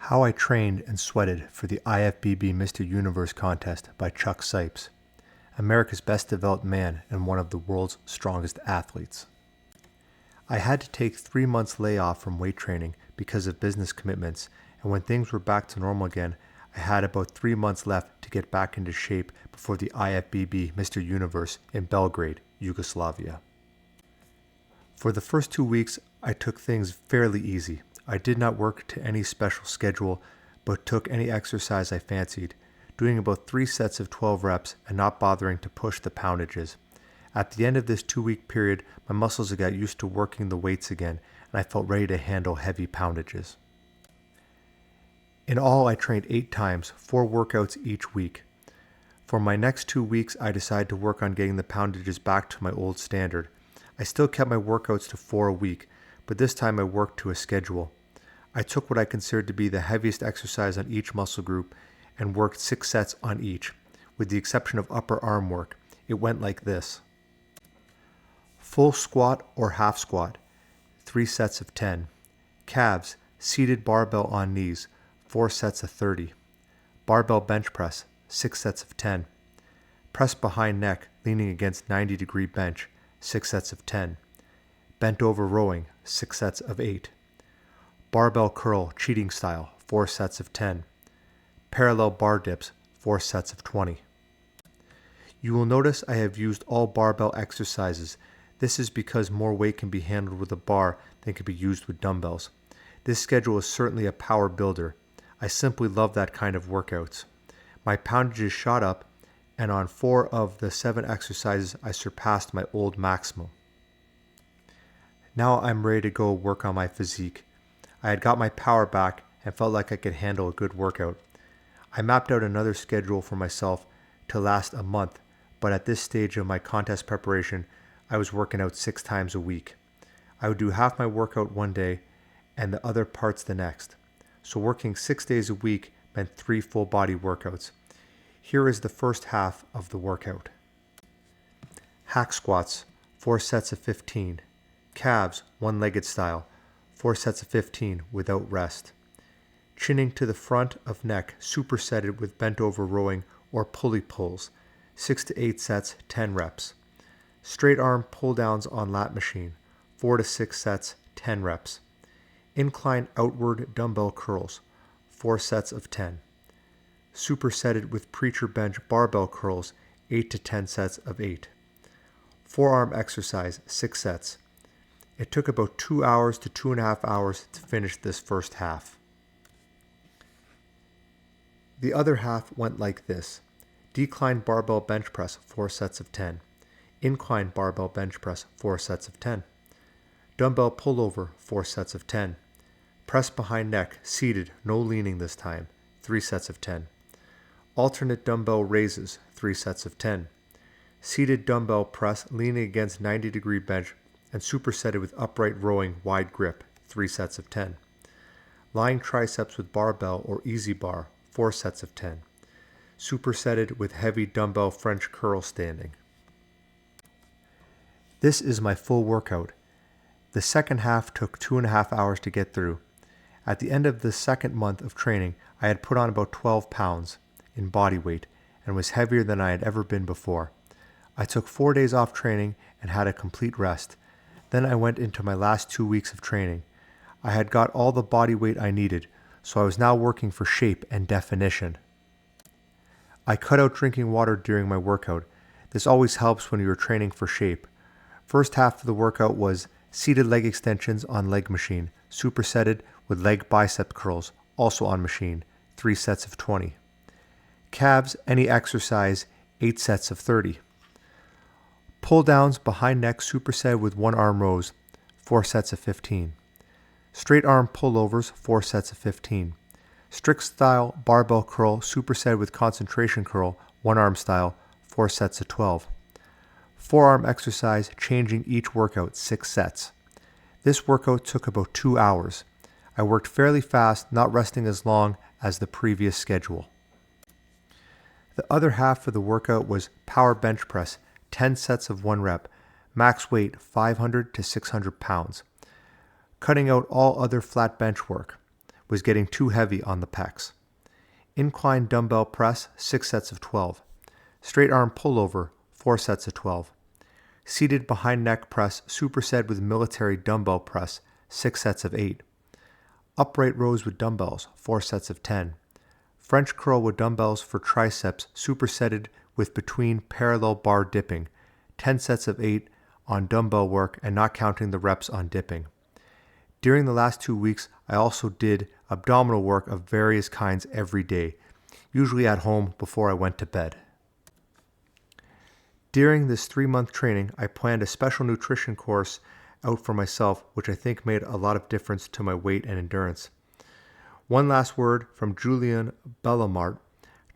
How I Trained and Sweated for the IFBB Mr. Universe contest by Chuck Sipes, America's best developed man and one of the world's strongest athletes. I had to take 3 months layoff from weight training because of business commitments, and when things were back to normal again, I had about 3 months left to get back into shape before the IFBB Mr. Universe in Belgrade, Yugoslavia. For the first 2 weeks, I took things fairly easy. I did not work to any special schedule, but took any exercise I fancied, doing about 3 sets of 12 reps and not bothering to push the poundages. At the end of this 2-week period, my muscles had got used to working the weights again, and I felt ready to handle heavy poundages. In all, I trained 8 times, 4 workouts each week. For my next 2 weeks, I decided to work on getting the poundages back to my old standard. I still kept my workouts to 4 a week, but this time I worked to a schedule. I took what I considered to be the heaviest exercise on each muscle group and worked 6 sets on each, with the exception of upper arm work. It went like this. Full squat or half squat, 3 sets of 10. Calves, seated barbell on knees, 4 sets of 30. Barbell bench press, 6 sets of 10. Press behind neck, leaning against 90-degree bench, 6 sets of 10. Bent over rowing, 6 sets of 8. Barbell curl, cheating style, 4 sets of 10. Parallel bar dips, 4 sets of 20. You will notice I have used all barbell exercises. This is because more weight can be handled with a bar than can be used with dumbbells. This schedule is certainly a power builder. I simply love that kind of workouts. My poundages shot up, and on 4 of the 7 exercises I surpassed my old maximum. Now I'm ready to go work on my physique. I had got my power back and felt like I could handle a good workout. I mapped out another schedule for myself to last a month, but at this stage of my contest preparation, I was working out 6 times a week. I would do half my workout one day and the other parts the next. So working 6 days a week meant 3 full body workouts. Here is the first half of the workout. Hack squats, 4 sets of 15. Calves, one-legged style, 4 sets of 15 without rest. Chinning to the front of neck, supersetted with bent over rowing or pulley pulls, 6 to 8 sets, 10 reps. Straight arm pull downs on lat machine, 4 to 6 sets, 10 reps. Incline outward dumbbell curls, 4 sets of 10. Supersetted with preacher bench barbell curls, 8 to 10 sets of 8. Forearm exercise, 6 sets. It took about 2 hours to 2.5 hours to finish this first half. The other half went like this. Decline barbell bench press, 4 sets of 10. Incline barbell bench press, 4 sets of 10. Dumbbell pullover, 4 sets of 10. Press behind neck, seated, no leaning this time, 3 sets of 10. Alternate dumbbell raises, 3 sets of 10. Seated dumbbell press, leaning against 90-degree bench, and supersetted with upright rowing wide grip, 3 sets of 10. Lying triceps with barbell or easy bar, 4 sets of 10. Supersetted with heavy dumbbell French curl standing. This is my full workout. The second half took 2.5 hours to get through. At the end of the second month of training, I had put on about 12 pounds in body weight and was heavier than I had ever been before. I took 4 days off training and had a complete rest. Then I went into my last 2 weeks of training. I had got all the body weight I needed, so I was now working for shape and definition. I cut out drinking water during my workout. This always helps when you are training for shape. First half of the workout was seated leg extensions on leg machine, supersetted with leg bicep curls, also on machine, 3 sets of 20. Calves, any exercise, 8 sets of 30. Pull downs behind neck superset with 1 arm rows, 4 sets of 15. Straight arm pullovers, 4 sets of 15. Strict style barbell curl superset with concentration curl, 1 arm style, 4 sets of 12. Forearm exercise, changing each workout, 6 sets. This workout took about 2 hours. I worked fairly fast, not resting as long as the previous schedule. The other half of the workout was power bench press, 10 sets of 1 rep, max weight 500 to 600 pounds. Cutting out all other flat bench work. was getting too heavy on the pecs. Incline dumbbell press, 6 sets of 12. Straight arm pullover, 4 sets of 12. Seated behind neck press superset with military dumbbell press, 6 sets of 8. Upright rows with dumbbells, 4 sets of 10. French curl with dumbbells for triceps supersetted with between parallel bar dipping, 10 sets of 8 on dumbbell work and not counting the reps on dipping. During the last 2 weeks, I also did abdominal work of various kinds every day, usually at home before I went to bed. During this 3-month training, I planned a special nutrition course out for myself, which I think made a lot of difference to my weight and endurance. One last word from Julian Bellamart.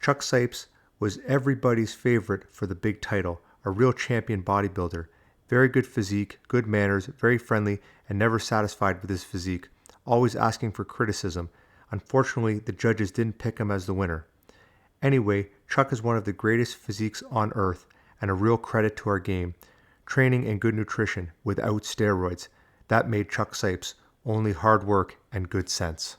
Chuck Sipes was everybody's favorite for the big title, a real champion bodybuilder. Very good physique, good manners, very friendly, and never satisfied with his physique, always asking for criticism. Unfortunately, the judges didn't pick him as the winner. Anyway, Chuck is one of the greatest physiques on earth and a real credit to our game. Training and good nutrition without steroids. That made Chuck Sipes. Only hard work and good sense.